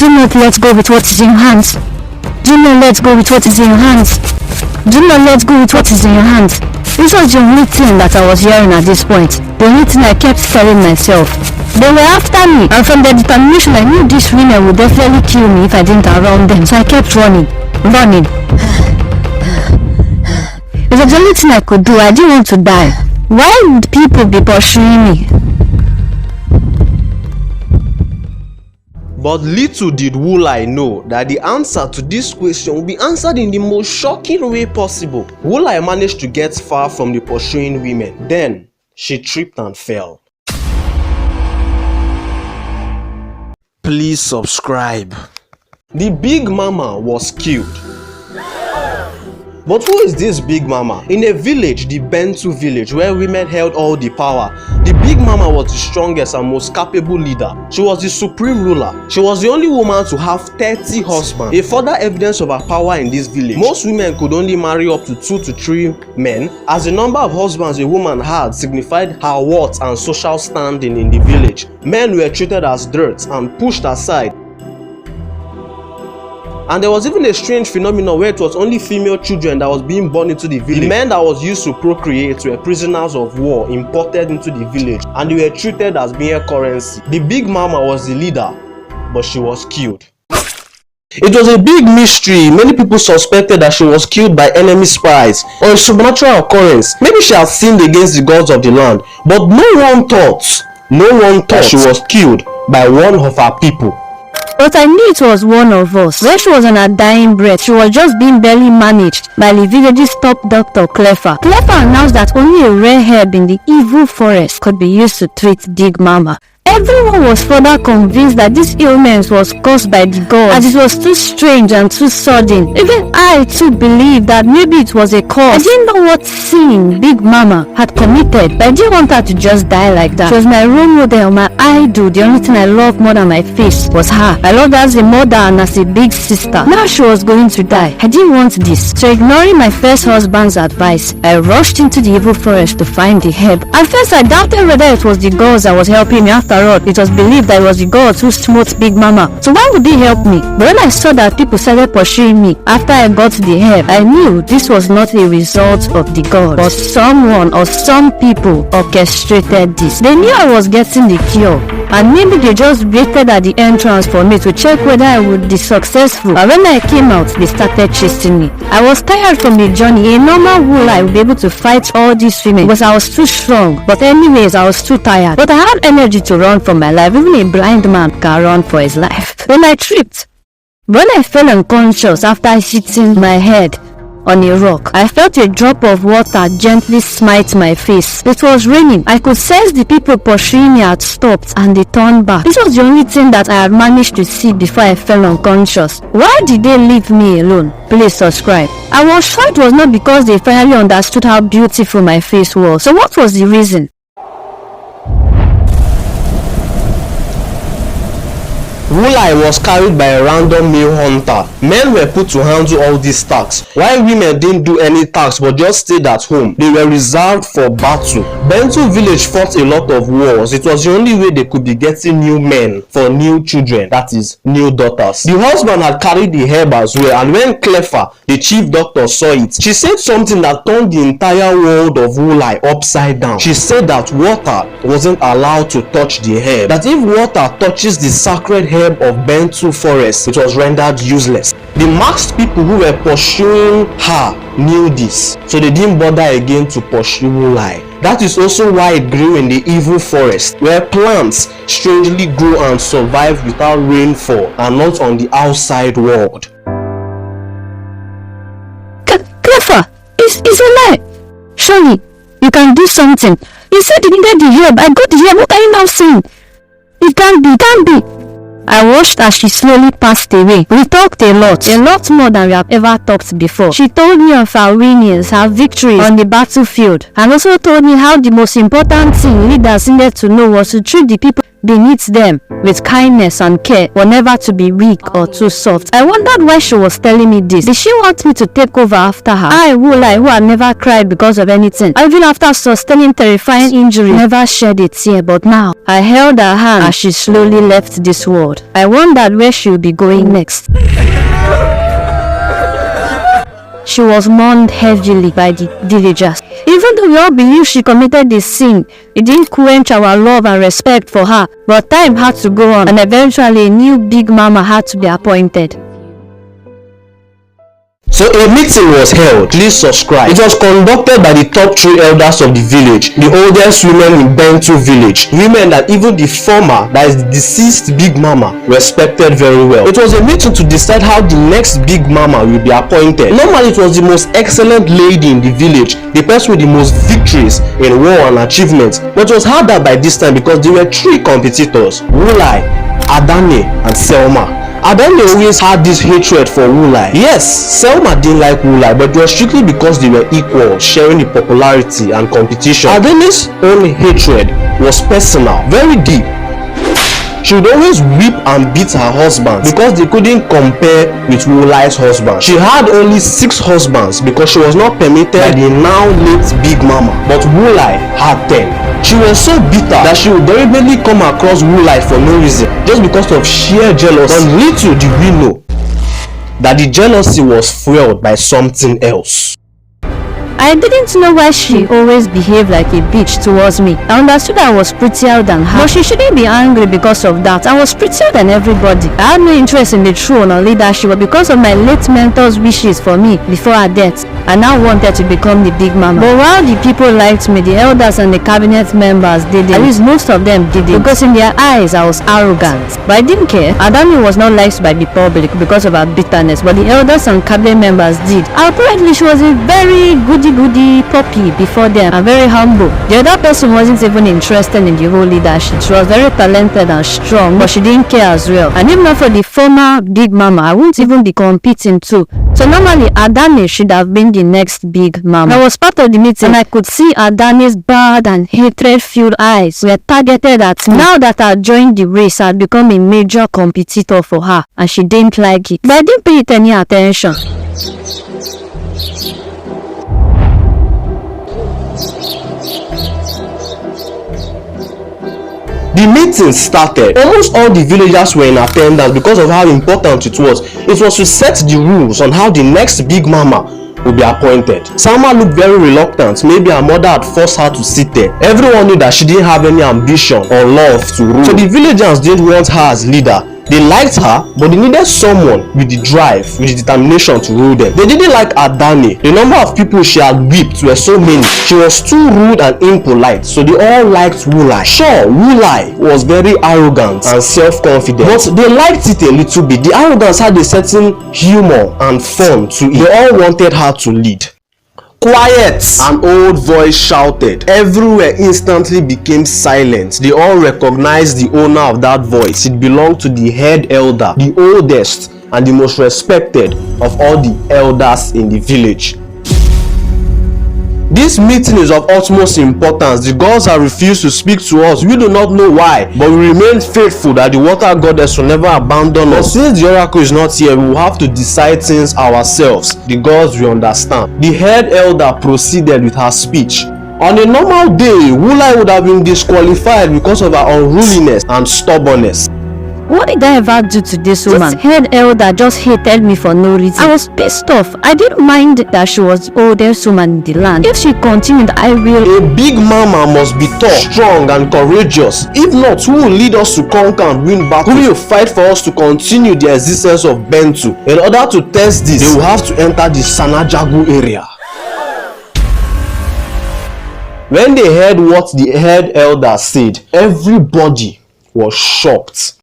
Do not let go with what is in your hands. Do not let go with what is in your hands. Do not let go with what is in your hands. This was the only thing that I was hearing at this point. The only thing I kept telling myself. They were after me, and from their determination I knew these women would definitely kill me if I didn't around them. So I kept running. It was the only thing I could do. I didn't want to die. Why would people be pursuing me? But little did Wulai know that the answer to this question would be answered in the most shocking way possible. Wulai managed to get far from the pursuing women. Then, she tripped and fell. Please subscribe. The Big Mama was killed. But who is this Big Mama? In a village, the Bantu village, where women held all the power, the Big Mama was the strongest and most capable leader. She was the supreme ruler. She was the only woman to have 30 husbands. A further evidence of her power in this village. Most women could only marry up to 2 to 3 men, as the number of husbands a woman had signified her worth and social standing in the village. Men were treated as dirt and pushed aside. And there was even a strange phenomenon where it was only female children that was being born into the village. The men that was used to procreate were prisoners of war imported into the village, and they were treated as mere currency. The Big Mama was the leader, but she was killed. It was a big mystery. Many people suspected that she was killed by enemy spies or a supernatural occurrence. Maybe she had sinned against the gods of the land, but no one thought that she was killed by one of her people. But I knew it was one of us. When she was on her dying breath, she was just being barely managed by the village's top doctor, Clever. Clever announced that only a rare herb in the evil forest could be used to treat Big Mama. Everyone was further convinced that this illness was caused by the gods, as it was too strange and too sudden. Even I too believed that maybe it was a cause. I didn't know what sin Big Mama had committed, but I didn't want her to just die like that. She was my role model, my idol. The only thing I loved more than my face was her. I loved her as a mother and as a big sister. Now she was going to die. I didn't want this. So ignoring my first husband's advice, I rushed into the evil forest to find the herb. At first I doubted whether it was the gods that was helping me. After all, it was believed that it was the gods who smote Big Mama. So why would they help me? But when I saw that people started pursuing me after I got the herb, I knew this was not a result of the gods, but someone or some people orchestrated this. They knew I was getting the cure, and maybe they just waited at the entrance for me to check whether I would be successful. And when I came out, they started chasing me. I was tired from the journey. A normal Wulai would be able to fight all these women because I was too strong. But anyways, I was too tired. But I had energy to run for my life. Even a blind man can run for his life. When I tripped, when I fell unconscious after hitting my head on a rock, I felt a drop of water gently smite my face. It was raining. I could sense the people pursuing me had stopped and they turned back. This was the only thing that I had managed to see before I fell unconscious. Why did they leave me alone? Please subscribe. I was sure it was not because they finally understood how beautiful my face was. So what was the reason? Wulai was carried by a random male hunter. Men were put to handle all these tasks, while women didn't do any tasks but just stayed at home. They were reserved for battle. Bantu village fought a lot of wars. It was the only way they could be getting new men for new children, that is, new daughters. The husband had carried the herb as well, and when Clever, the chief doctor, saw it, she said something that turned the entire world of Wulai upside down. She said that water wasn't allowed to touch the herb, that if water touches the sacred herb of Bantu forest, it was rendered useless. The masked people who were pursuing her knew this, so they didn't bother again to pursue Wulai. That is also why it grew in the evil forest, where plants strangely grew and survived without rainfall and not on the outside world. Clever, it's a lie. Surely, you can do something. You said you needed the herb. I got the herb. What are you now saying? It can't be. I watched as she slowly passed away. We talked a lot more than we have ever talked before. She told me of her winnings, her victories on the battlefield, and also told me how the most important thing leaders needed to know was to treat the people beneath them with kindness and care, but never to be weak or too soft. I wondered why she was telling me this. Did she want me to take over after her? I, Wulai, who had never cried because of anything, even after sustaining terrifying injury, never shed a tear, but now I held her hand as she slowly left this world. I wondered where she would be going next. She was mourned heavily by the villagers. Even though we all believe she committed this sin, it didn't quench our love and respect for her. But time had to go on, and eventually a new big mama had to be appointed. So a meeting was held. Please subscribe. It was conducted by the top 3 elders of the village, the oldest women in Bantu village, women that even the former, that is the deceased big mama, respected very well. It was a meeting to decide how the next big mama will be appointed. Normally it was the most excellent lady in the village, the person with the most victories in war and achievements, but it was harder by this time because there were 3 competitors: Wulai, Adane, and Selma. Adane always had this hatred for Wulai. Yes, Selma didn't like Wulai, but it was strictly because they were equal, sharing the popularity and competition. Adane's own hatred was personal, very deep. She would always whip and beat her husbands because they couldn't compare with Wulai's husband. She had only 6 husbands because she was not permitted by the now late Big Mama, but Wulai had 10. She was so bitter that she would deliberately come across Wulai for no reason, just because of sheer jealousy. But little did we know that the jealousy was fueled by something else. I didn't know why she always behaved like a bitch towards me. I understood I was prettier than her, but she shouldn't be angry because of that. I was prettier than everybody. I had no interest in the throne or leadership, but because of my late mentor's wishes for me before her death, I now wanted to become the big mama. But while the people liked me, the elders and the cabinet members didn't. At least most of them didn't, because in their eyes I was arrogant. But I didn't care. Adami was not liked by the public because of her bitterness, but the elders and cabinet members did. Apparently she was a very goody puppy before them and very humble. The other person wasn't even interested in the whole leadership. She was very talented and strong, but she didn't care as well. And if not for the former big mama, I wouldn't even be competing too. So normally Adane should have been the next big mama. I was part of the meeting and I could see Adane's bad and hatred-filled eyes were targeted at me. Now that I joined the race, I had become a major competitor for her and she didn't like it. But I didn't pay it any attention. The meeting started. Almost all the villagers were in attendance because of how important it was. It was to set the rules on how the next big mama would be appointed. Salma looked very reluctant. Maybe her mother had forced her to sit there. Everyone knew that she didn't have any ambition or love to rule. So the villagers didn't want her as leader. They liked her, but they needed someone with the drive, with the determination to rule them. They didn't like Adane. The number of people she had whipped were so many. She was too rude and impolite, so they all liked Wulai. Sure, Wulai was very arrogant and self-confident, but they liked it a little bit. The arrogance had a certain humor and fun to it. They all wanted her to lead. Quiet! An old voice shouted. Everywhere instantly became silent. They all recognized the owner of that voice. It belonged to the head elder, the oldest and the most respected of all the elders in the village. This meeting is of utmost importance. The gods have refused to speak to us. We do not know why, but we remain faithful that the water goddess will never abandon us. But since the oracle is not here, we will have to decide things ourselves. The gods will understand. The head elder proceeded with her speech. On a normal day, Wulai would have been disqualified because of her unruliness and stubbornness. What did I ever do to this woman? This head elder just hated me for no reason. I was pissed off. I didn't mind that she was the oldest woman in the land. If she continued, I will. A big mama must be tough, strong and courageous. If not, who will lead us to conquer and win battles? Who will fight for us to continue the existence of Bantu? In order to test this, they will have to enter the Sanajagu area. When they heard what the head elder said, everybody was shocked.